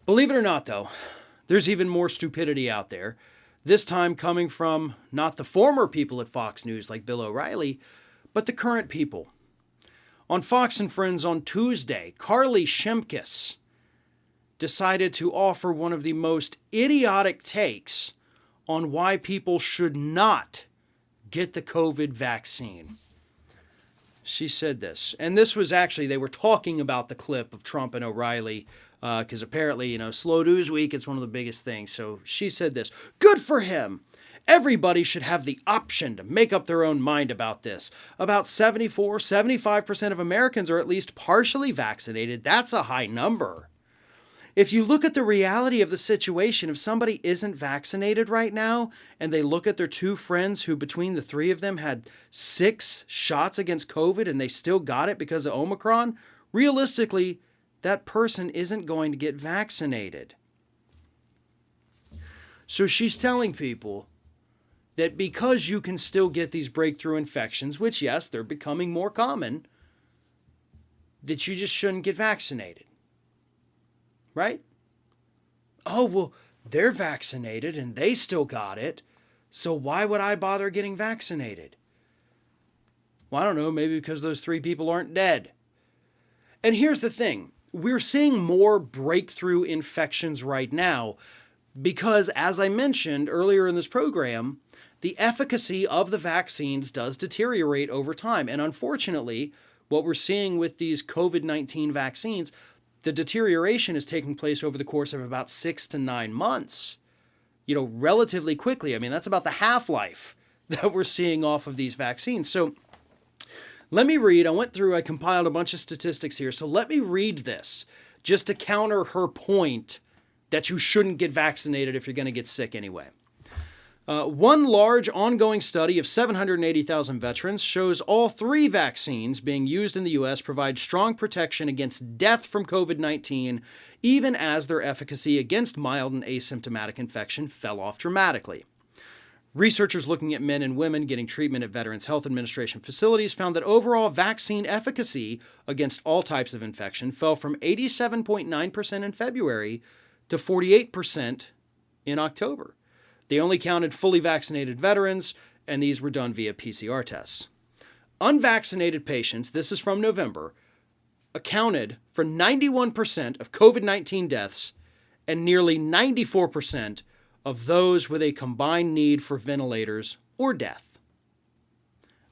Believe it or not, though, there's even more stupidity out there. This time coming from not the former people at Fox News like Bill O'Reilly, but the current people. On Fox and Friends on Tuesday, Carly Shimkus decided to offer one of the most idiotic takes on why people should not get the COVID vaccine. She said this, and this was actually, they were talking about the clip of Trump and O'Reilly, because apparently, Slow News Week is one of the biggest things. So she said this, "Good for him. Everybody should have the option to make up their own mind about this. About 75% of Americans are at least partially vaccinated. That's a high number. If you look at the reality of the situation, if somebody isn't vaccinated right now and they look at their two friends who between the three of them had 6 shots against COVID and they still got it because of Omicron, realistically, that person isn't going to get vaccinated." So she's telling people that because you can still get these breakthrough infections, which yes, they're becoming more common, that you just shouldn't get vaccinated. Right? Oh, well, they're vaccinated and they still got it, so why would I bother getting vaccinated? Well, I don't know, maybe because those 3 people aren't dead. And here's the thing. We're seeing more breakthrough infections right now because, as I mentioned earlier in this program, the efficacy of the vaccines does deteriorate over time. And unfortunately, what we're seeing with these COVID-19 vaccines, the deterioration is taking place over the course of about 6 to 9 months, relatively quickly. I mean, that's about the half-life that we're seeing off of these vaccines. So let me read. I compiled a bunch of statistics here. So let me read this just to counter her point that you shouldn't get vaccinated if you're going to get sick anyway. One large ongoing study of 780,000 veterans shows all 3 vaccines being used in the U.S. provide strong protection against death from COVID-19, even as their efficacy against mild and asymptomatic infection fell off dramatically. Researchers looking at men and women getting treatment at Veterans Health Administration facilities found that overall vaccine efficacy against all types of infection fell from 87.9% in February to 48% in October. They only counted fully vaccinated veterans, and these were done via PCR tests. Unvaccinated patients, this is from November, accounted for 91% of COVID-19 deaths and nearly 94% of those with a combined need for ventilators or death.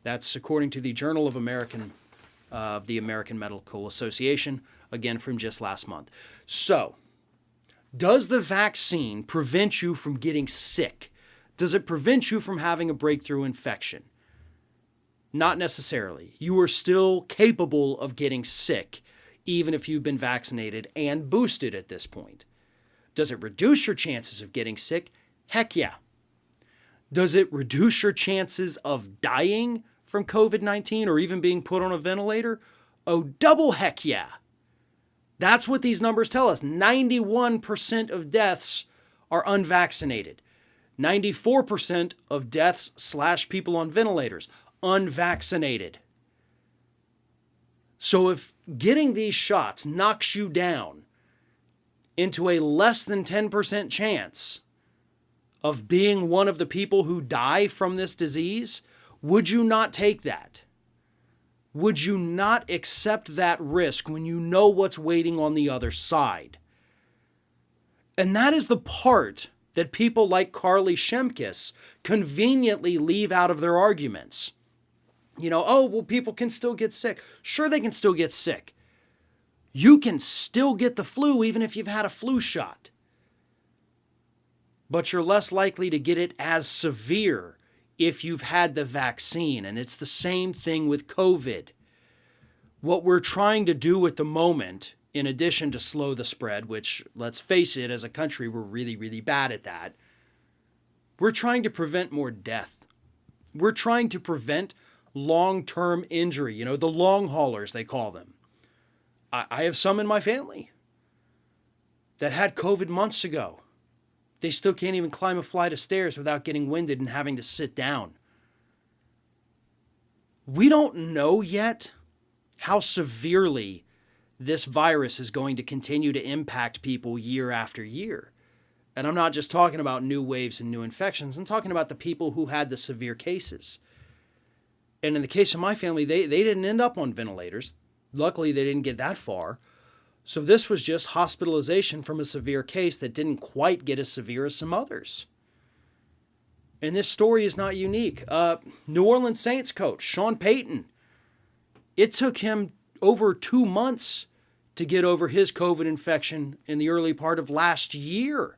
That's according to the Journal of the American Medical Association, again from just last month. So, does the vaccine prevent you from getting sick? Does it prevent you from having a breakthrough infection? Not necessarily. You are still capable of getting sick, even if you've been vaccinated and boosted at this point. Does it reduce your chances of getting sick? Heck yeah. Does it reduce your chances of dying from COVID-19 or even being put on a ventilator? Oh, double heck yeah. That's what these numbers tell us. 91% of deaths are unvaccinated. 94% of deaths / people on ventilators, unvaccinated. So if getting these shots knocks you down into a less than 10% chance of being one of the people who die from this disease, would you not take that? Would you not accept that risk when you know what's waiting on the other side? And that is the part that people like Carly Shimkus conveniently leave out of their arguments. People can still get sick. Sure, they can still get sick. You can still get the flu even if you've had a flu shot. But you're less likely to get it as severe if you've had the vaccine. And it's the same thing with COVID. What we're trying to do at the moment, in addition to slow the spread, which, let's face it, as a country, we're really, really bad at that, we're trying to prevent more death. We're trying to prevent long-term injury, the long haulers, they call them. I have some in my family that had COVID months ago. They still can't even climb a flight of stairs without getting winded and having to sit down. We don't know yet how severely this virus is going to continue to impact people year after year. And I'm not just talking about new waves and new infections. I'm talking about the people who had the severe cases. And in the case of my family, they didn't end up on ventilators. Luckily, they didn't get that far. So this was just hospitalization from a severe case that didn't quite get as severe as some others. And this story is not unique. New Orleans Saints coach Sean Payton, it took him over 2 months to get over his COVID infection in the early part of last year.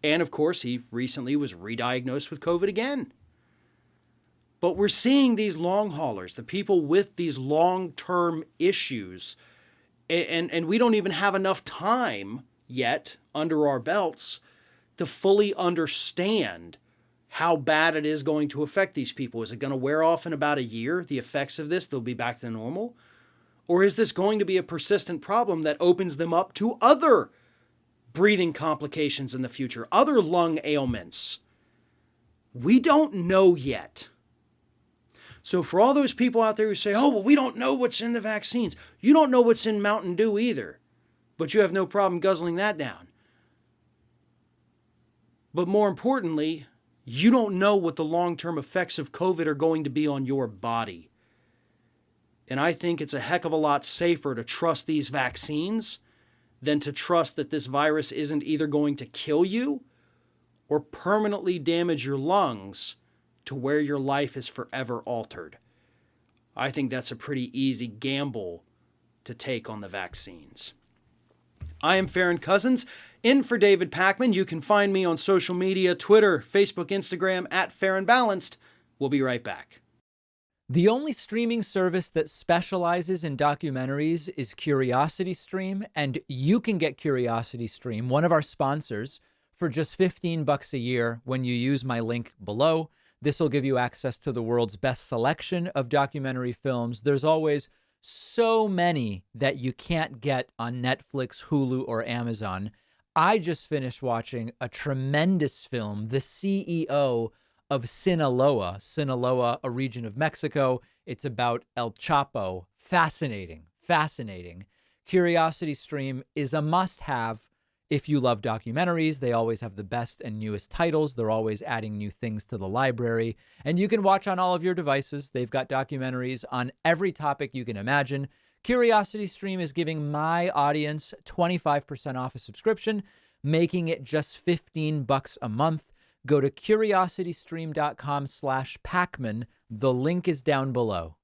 And of course, he recently was re-diagnosed with COVID again. But we're seeing these long haulers, the people with these long-term issues, and we don't even have enough time yet under our belts to fully understand how bad it is going to affect these people. Is it going to wear off in about a year, the effects of this, they'll be back to normal? Or is this going to be a persistent problem that opens them up to other breathing complications in the future, other lung ailments? We don't know yet. So for all those people out there who say, oh, well, we don't know what's in the vaccines. You don't know what's in Mountain Dew either, but you have no problem guzzling that down. But more importantly, you don't know what the long-term effects of COVID are going to be on your body. And I think it's a heck of a lot safer to trust these vaccines than to trust that this virus isn't either going to kill you or permanently damage your lungs to where your life is forever altered. I think that's a pretty easy gamble to take on the vaccines. I am Farron Cousins, in for David Pakman. You can find me on social media, Twitter, Facebook, Instagram, @FarronBalanced. We'll be right back. The only streaming service that specializes in documentaries is CuriosityStream, and you can get CuriosityStream, one of our sponsors, for just $15 a year when you use my link below. This will give you access to the world's best selection of documentary films. There's always so many that you can't get on Netflix, Hulu, or Amazon. I just finished watching a tremendous film, The CEO of Sinaloa. Sinaloa, a region of Mexico. It's about El Chapo. Fascinating, fascinating. CuriosityStream is a must-have if you love documentaries. They always have the best and newest titles. They're always adding new things to the library. And you can watch on all of your devices. They've got documentaries on every topic you can imagine. CuriosityStream is giving my audience 25% off a subscription, making it just $15 a month. Go to curiositystream.com/Pakman. The link is down below.